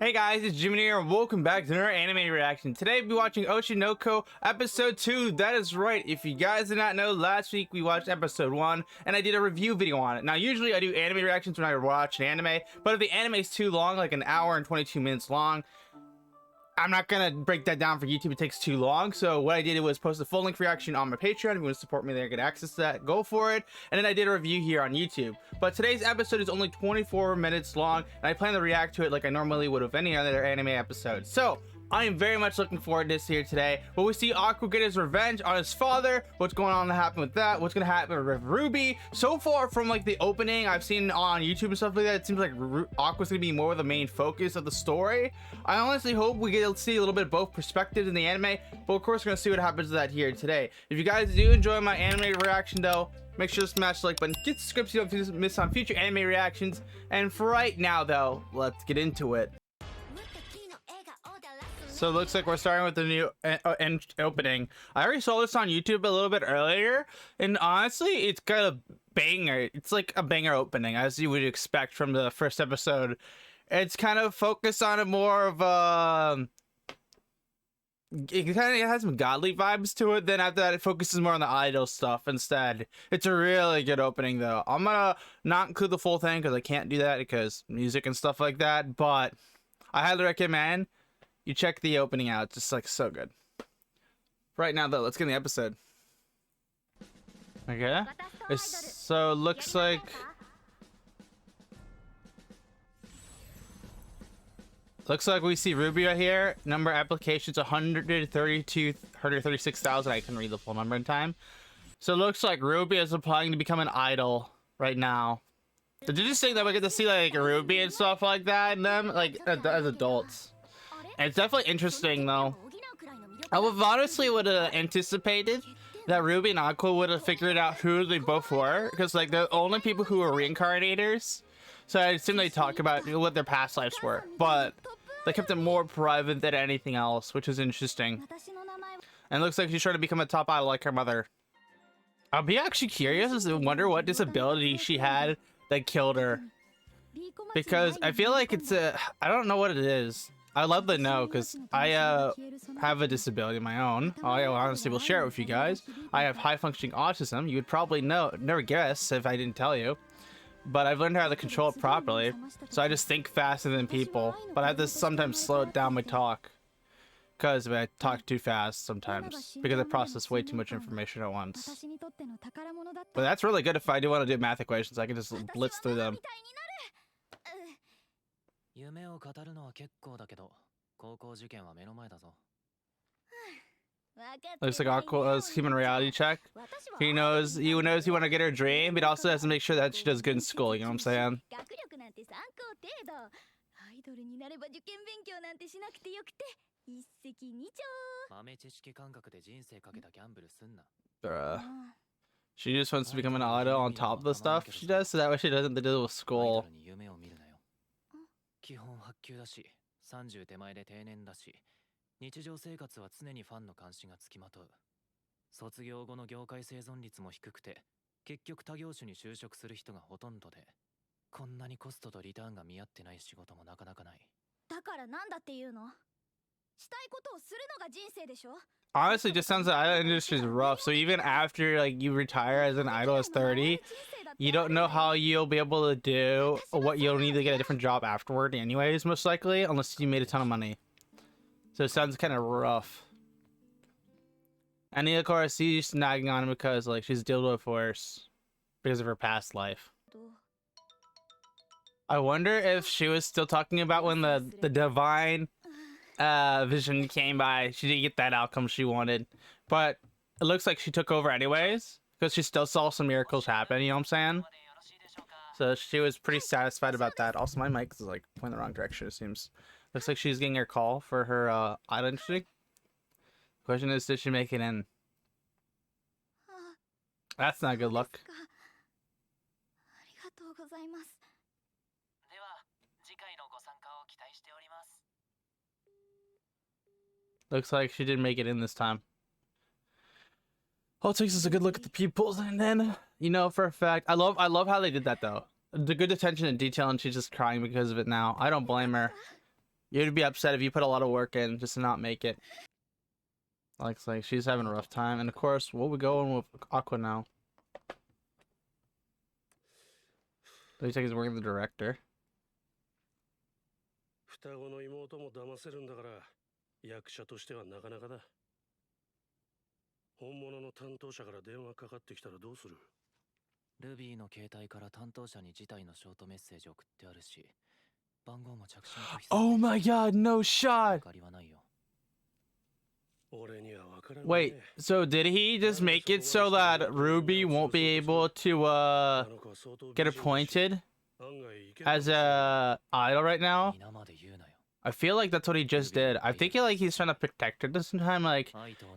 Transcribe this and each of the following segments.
Hey guys, it's Jimmy here, and welcome back to another anime reaction. Today we'll be watching Oshi no Ko episode 2. That is right. If you guys did not know, last week we watched episode 1 and I did a review video on it. Now usually I do anime reactions when I watch an anime, but if the anime is too long, like an hour and 22 minutes long, I'm not gonna break that down for YouTube. It takes too long. So what I did was post a full length reaction on my Patreon. If you want to support me there, get access to that, go for it. And then I did a review here on YouTube. But today's episode is only 24 minutes long, and I plan to react to it like I normally would with any other anime episode. So I am very much looking forward to this here today. But we see Aqua get his revenge on his father. What's going on to happen with that? What's going to happen with Ruby? So far from like the opening I've seen on YouTube and stuff like that, it seems like Aqua's going to be more the main focus of the story. I honestly hope we get to see a little bit of both perspectives in the anime. But of course, we're going to see what happens to that here today. If you guys do enjoy my anime reaction though, make sure to smash the like button, get subscribed so you don't miss on future anime reactions. And for right now though, let's get into it. So it looks like we're starting with the new opening. I already saw this on YouTube a little bit earlier, and honestly, it's got a banger. It's like a banger opening, as you would expect from the first episode. It's kind of focused on it more of it kind of has some godly vibes to it. Then after that, it focuses more on the idol stuff instead. It's a really good opening, though. I'm gonna not include the full thing because I can't do that because music and stuff like that. But I highly recommend you check the opening out. It's just like so good. Right now though, let's get in the episode. Okay. So looks like we see Ruby right here. Number of applications 136,000. I can read the full number in time. So it looks like Ruby is applying to become an idol right now. Did you just think that we get to see like Ruby and stuff like that in them like as adults? And it's definitely interesting though. I would honestly would have anticipated that Ruby and Aqua would have figured out who they both were, because like they're the only people who are reincarnators. So I assume they talk about what their past lives were, but they kept it more private than anything else, which is interesting. And it looks like she's trying to become a top idol like her mother. I'll be actually curious to wonder what disability she had that killed her, because I feel like it's I don't know what it is. I'd love to know, because I have a disability of my own. I honestly will share it with you guys. I have high-functioning autism. You would probably never guess if I didn't tell you. But I've learned how to control it properly. So I just think faster than people. But I have to sometimes slow down my talk, because I talk too fast sometimes. Because I process way too much information at once. But that's really good if I do want to do math equations. I can just blitz through them. Looks like Aqua's human reality check. He knows you want to get her dream, but also has to make sure that she does good in school, you know what I'm saying? She just wants to become an idol on top of the stuff she does, so that way she doesn't deal with school. 基本発給だし、30手前で定年だし、日常生活は常にファンの監視がつきまとう。卒業後の業界生存率も低くて、結局他業種に就職する人がほとんどで、こんなにコストとリターンが見合ってない仕事もなかなかない。だからなんだっていうの？したいことをするのが人生でしょ? Honestly, just sounds like the idol industry is rough. So even after like you retire as an idol as 30, you don't know how you'll be able to do what you'll need to get a different job afterward anyways, most likely, unless you made a ton of money. So it sounds kind of rough. And of course, she's nagging on him because like she's dildo force because of her past life. I wonder if she was still talking about when the divine vision came by. She didn't get that outcome she wanted, but it looks like she took over anyways, because she still saw some miracles happen, you know what I'm saying? So she was pretty satisfied about that. Also, my mic is like pointing the wrong direction, it seems. Looks like she's getting her call for her idol industry. Question is, did she make it in? That's not good luck. Looks like she didn't make it in this time. All it takes is a good look at the pupils, and then you know for a fact. I love how they did that though. The good attention to detail, and she's just crying because of it now. I don't blame her. You'd be upset if you put a lot of work in just to not make it. Looks like she's having a rough time. And of course, we'll be going with Aqua now. Looks like he's working the director. 双子の妹も騙せるんだから役者としてはなかなかだ。本物の担当者から電話かかってきたらどうする？ルビーの携帯から担当者に事態のショートメッセージを送ってあるし、番号も着信拒否されてるし。 Oh my god, no shot! 他りはないよ。 Wait, so did he just make it so that Ruby won't be able to get appointed as a idol right now? 皆まで言うなよ。 I feel like that's what he just did. I think like he's trying to protect her this time, like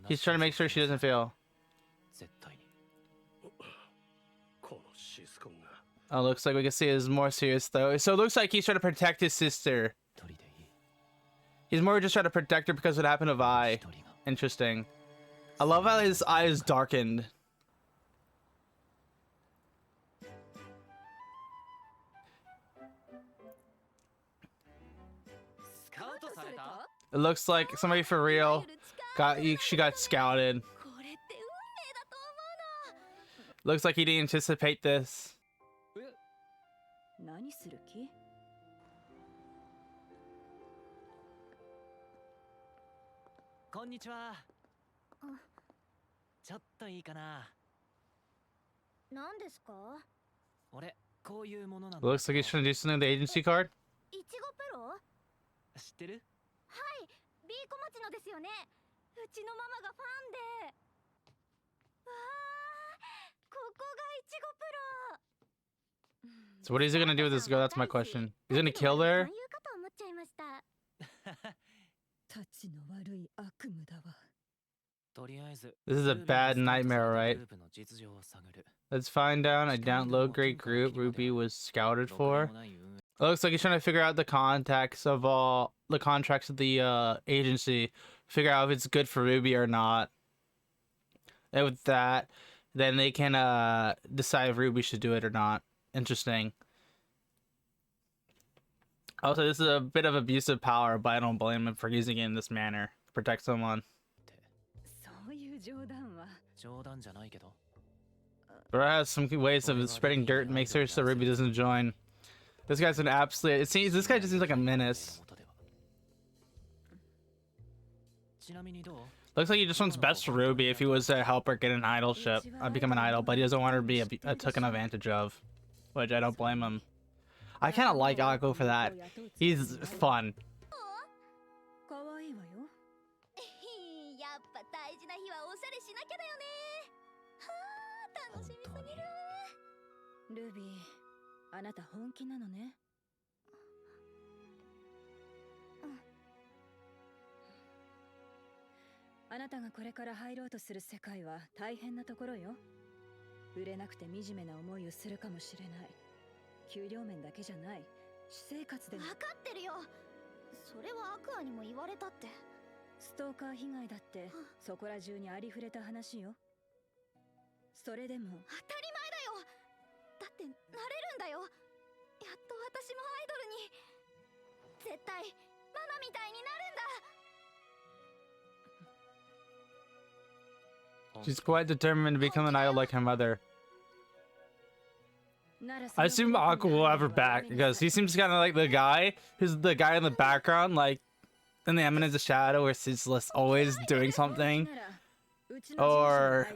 he's trying to make sure she doesn't fail. 絶対に。 Oh, looks like we can see it's more serious though. So it looks like he's trying to protect his sister. 一人でいい。 He's more just trying to protect her because of what happened to Vi. 一人が。 Interesting. I love how his eyes darkened. It looks like somebody for real she got scouted. Looks like he didn't anticipate this. 何する気？こんにちは。ちょっといいかな。何ですか？俺こういうものなんだ。 Looks like he's trying to do something with the agency card. いちごプロ？知ってる？はい、ビーコマチのですよね。うちのママがファンで。わあ、ここがいちごプロ。 So what is he gonna do with this girl? That's my question. He's gonna kill her? 言うかと思っちゃいました。 たちの悪い悪夢だわ。 とりあえず This is a bad nightmare, right? グループの実情を探る。 Let's find out a download grade group Ruby was scouted for. It looks like he's trying to figure out the contacts of all the contracts of the agency, figure out if it's good for Ruby or not. And with that, then they can decide if Ruby should do it or not. Interesting. Also, this is a bit of abuse of power, but I don't blame him for using it in this manner to protect someone. そういう冗談は。冗談じゃないけど。 Bro has some ways of spreading dirt and make sure so Ruby doesn't join. This guy's an absolute. It seems this guy just seems like a menace. ちなみにどう？ Looks like he just wants best for Ruby if he was to help her get an idolship, become an idol, but he doesn't want her to be taken advantage of, which I don't blame him. I kind of like Akko for that. He's fun. 可愛いわよ。やっぱ大事な日はおしゃれしなきゃだよね。はあ、楽しみすぎる。ルビー、あなた本気なのね。あなたがこれから入ろうとする世界は大変なところよ。売れなくて惨めな思いをするかもしれない。給料面だけじゃない。私生活でも。分かってるよ。それはアクアにも言われたって。ストーカー被害だってそこら中にありふれた話よ。それでも当たり前だよ。だってなれるんだよ。やっと私もアイドルに。絶対ママみたいになるんだ。 She's quite determined to become an idol like her mother. I assume Aqua will have her back because he seems kind of like the guy who's the guy in the background, like in the Eminence of Shadow, where he's just always doing something. Or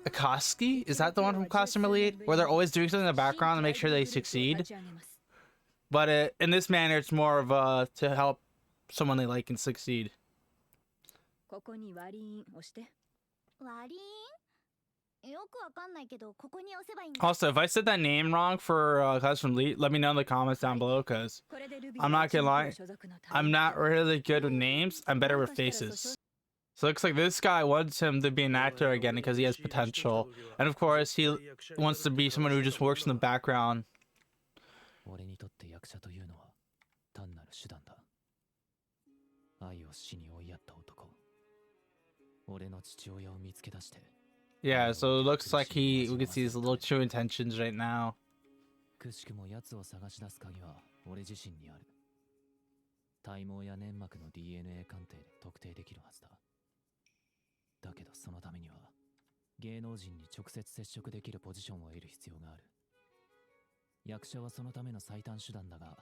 Akatsuki? Is that the one from Classroom Elite? Where they're always doing something in the background to make sure they succeed. But in this manner, it's more of to help someone they like and succeed. ここに割り印押して。割り印？よくわかんないけど、ここに押せばいいんだ。 Also, if I said that name wrong for Classroom Elite, let me know in the comments down below, because I'm not gonna lie, I'm not really good with names. I'm better with faces. So it looks like this guy wants him to be an actor again because he has potential. And of course, he wants to be someone who just works in the background. 俺にとって役者というのは単なる手段だ。愛を死に追いやった男。俺の父親を見つけ出して。 Yeah, so it looks like we can see his little true intentions right now. くしくも奴を探し出す鍵は俺自身にある。体毛や粘膜の DNA 鑑定で特定できるはずだ。だけどそのためには芸能人に直接接触できるポジションを得る必要がある。役者はそのための最短手段だが。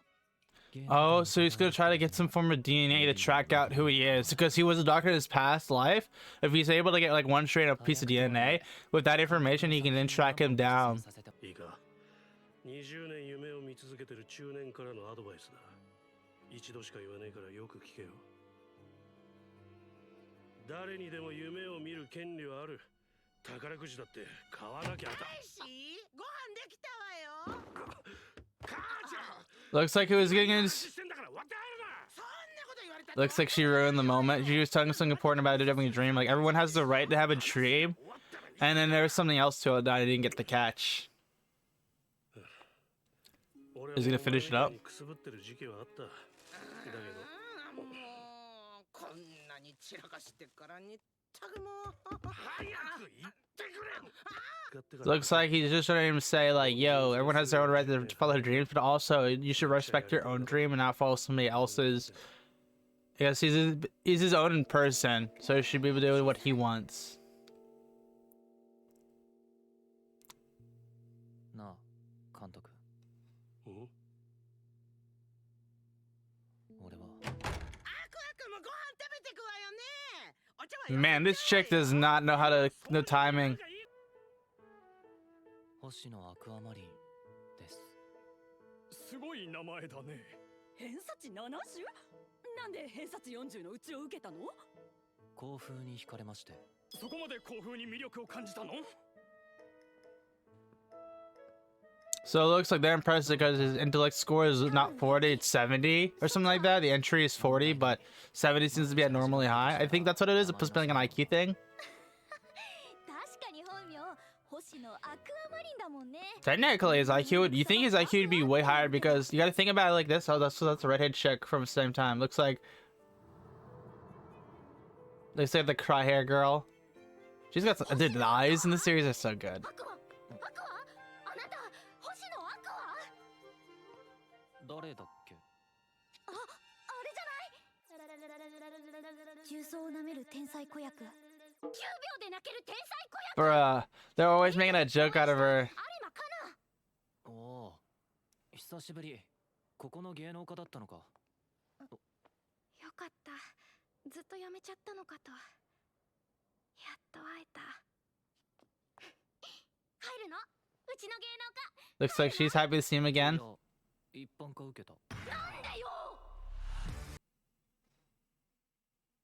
Oh, so he's gonna try to get some form of DNA to track out who he is, because he was a doctor in his past life. If he's able to get like one straight up piece of DNA, with that information, he can then track him down. いいか、20年夢を見続けてる中年からのアドバイスだ。一度しか言わないからよく聞けよ。誰にでも夢を見る権利はある。宝くじだって買わなきゃあた。ご飯できたわよ。母ちゃん。Looks like he was getting his. Looks like she ruined the moment. She was talking something important about it having a dream. Like everyone has the right to have a dream, and then there was something else to it that I didn't get the catch. Is he gonna finish it up? こんなに散らかしてからにったくもう Looks like he's just trying to say like, yo, everyone has their own right to follow their dreams, but also you should respect your own dream and not follow somebody else's. Yes, he's his own person, so he should be able to do what he wants. なあ、監督。俺は。Man, this chick does not know how to know timing. 星野アクアマリンです。すごい名前だね。偏差値 70？ なんで偏差値40のうちを受けたの？校風に惹かれまして。そこまで校風に魅力を感じたの？ So it looks like they're impressed because his intellect score is not 40, it's 70 or something like that. The entry is 40, but 70 seems to be abnormally high. I think that's what it is. It's supposed to be like an IQ thing. Technically, his IQ, you think his IQ would be way higher because you got to think about it like this. Oh, that's a redhead chick from the same time. Looks like they say the cry hair girl. She's got some, dude, the eyes in the series are so good. 誰だっけ？あ、あれじゃない。重曹を舐める天才子役。9秒で泣ける天才子役。 Bruh, they're always making a joke out of her. おお、久しぶり。ここの芸能家だったのか。よかった。ずっとやめちゃったのかと。やっと会えた。入るの？うちの芸能家。 Looks like she's happy to see him again. 一般化受けた。なんだよ。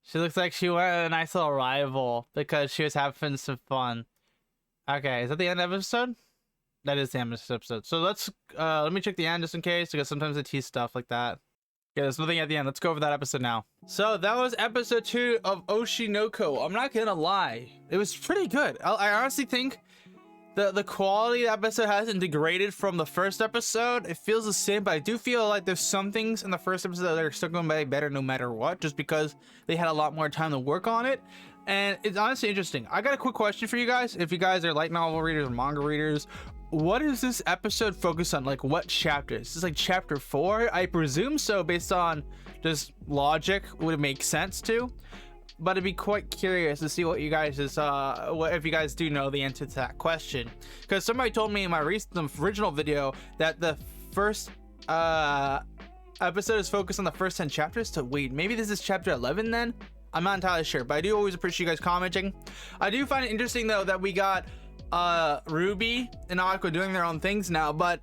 She looks like she went a nice little rival because she was having some fun. Okay, is that the end of the episode? That is the end of this episode. So let me check the end just in case, because sometimes they tease stuff like that. Yeah, there's nothing at the end. Let's go over that episode now. So that was episode 2 of Oshi no Ko. I'm not gonna lie, it was pretty good. I honestly think the quality the episode hasn't degraded from the first episode. It feels the same, but I do feel like there's some things in the first episode that are still going to be better no matter what, just because they had a lot more time to work on it. And it's honestly interesting. I got a quick question for you guys. If you guys are light novel readers or manga readers, what is this episode focused on? Like, what chapter? Is this like chapter 4? I presume so, based on just logic, would it make sense to? But I'd be quite curious to see what you guys is if you guys do know the answer to that question, because somebody told me in my original video that the first episode is focused on the first 10 chapters. So wait, maybe this is chapter 11 then? I'm not entirely sure, but I do always appreciate you guys commenting. I do find it interesting though that we got Ruby and Aqua doing their own things now, but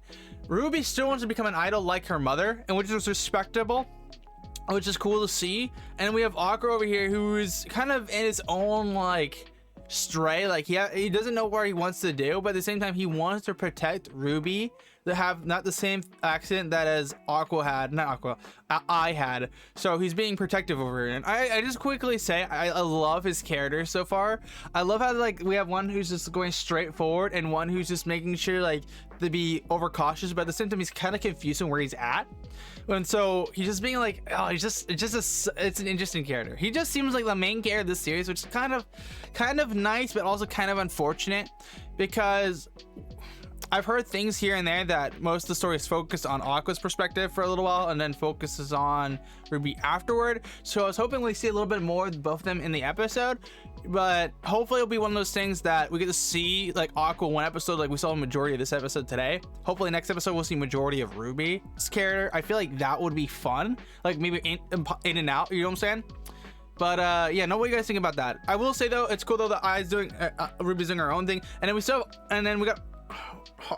Ruby still wants to become an idol like her mother, and which is respectable, which is cool to see. And we have Aqua over here who is kind of in his own like stray, like he doesn't know what he wants to do, but at the same time he wants to protect Ruby to have not the same accident that as Aqua had, not Aqua, I had. So he's being protective over her. And I just quickly say I love his character so far. I love how like we have one who's just going straight forward and one who's just making sure like to be overcautious, but at the same time he's kind of confusing where he's at. And so he's just being like, oh, it's an interesting character. He just seems like the main character of this series, which is kind of nice, but also kind of unfortunate, because I've heard things here and there that most of the story is focused on Aqua's perspective for a little while and then focuses on Ruby afterward. So I was hoping we see a little bit more of both of them in the episode, but hopefully it'll be one of those things that we get to see like Aqua one episode, like we saw a majority of this episode today. Hopefully next episode we'll see majority of Ruby's character. I feel like that would be fun, like maybe in and out, you know what I'm saying? But yeah, know what you guys think about that. I will say though, it's cool though that Ruby's doing her own thing, and then we got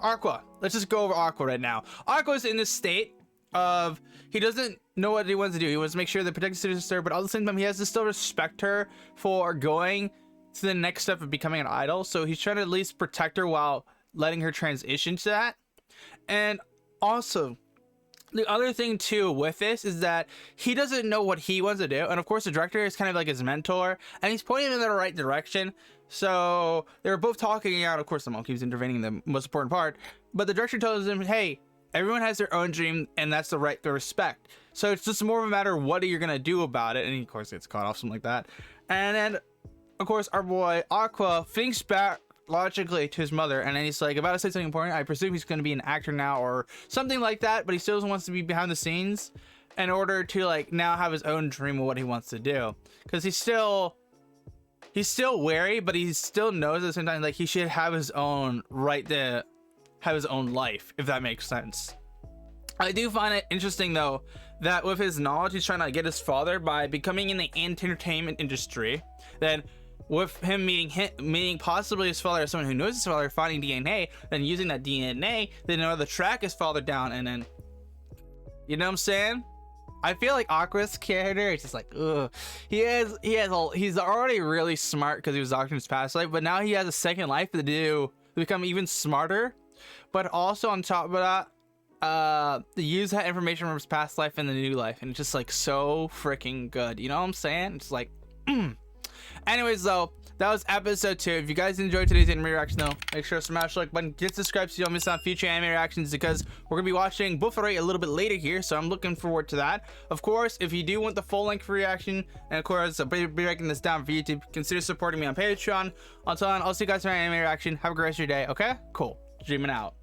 Aqua. Let's just go over Aqua right now. Aqua's in this state of he doesn't know what he wants to do. He wants to make sure that protects his sister, but at the same time he has to still respect her for going to the next step of becoming an idol. So he's trying to at least protect her while letting her transition to that. And also the other thing too with this is that he doesn't know what he wants to do, and of course the director is kind of like his mentor and he's pointing him in the right direction. So they were both talking out. Of course the monkey was intervening, the most important part, but the director tells him, hey, everyone has their own dream and that's the right to respect. So it's just more of a matter of what you're gonna do about it, and he of course gets caught off, something like that. And then of course our boy Aqua thinks back logically to his mother, and then he's like about to say something important. I presume he's going to be an actor now or something like that, but he still wants to be behind the scenes in order to like now have his own dream of what he wants to do, because he's still wary, but he still knows at the same time like he should have his own right to have his own life, if that makes sense. I do find it interesting though that with his knowledge he's trying to get his father by becoming in the entertainment industry. Then with him meeting possibly his father as someone who knows his father, finding DNA, then using that DNA, then another track his father down, and then, you know what I'm saying? I feel like Aqua's character is just like, ugh. He's already really smart because he was doctoring his past life, but now he has a second life to become even smarter. But also on top of that, to use that information from his past life in the new life, and it's just like so freaking good. You know what I'm saying? It's like, Anyways, though, that was episode 2. If you guys enjoyed today's anime reaction, though, make sure to smash the like button, get subscribed so you don't miss out on future anime reactions, because we're gonna be watching Buffalo a little bit later here, so I'm looking forward to that. Of course, if you do want the full length reaction, and of course, I'll be breaking this down for YouTube, consider supporting me on Patreon. Until then, I'll see you guys for an anime reaction. Have a great rest of your day. Okay, cool. Dreaming out.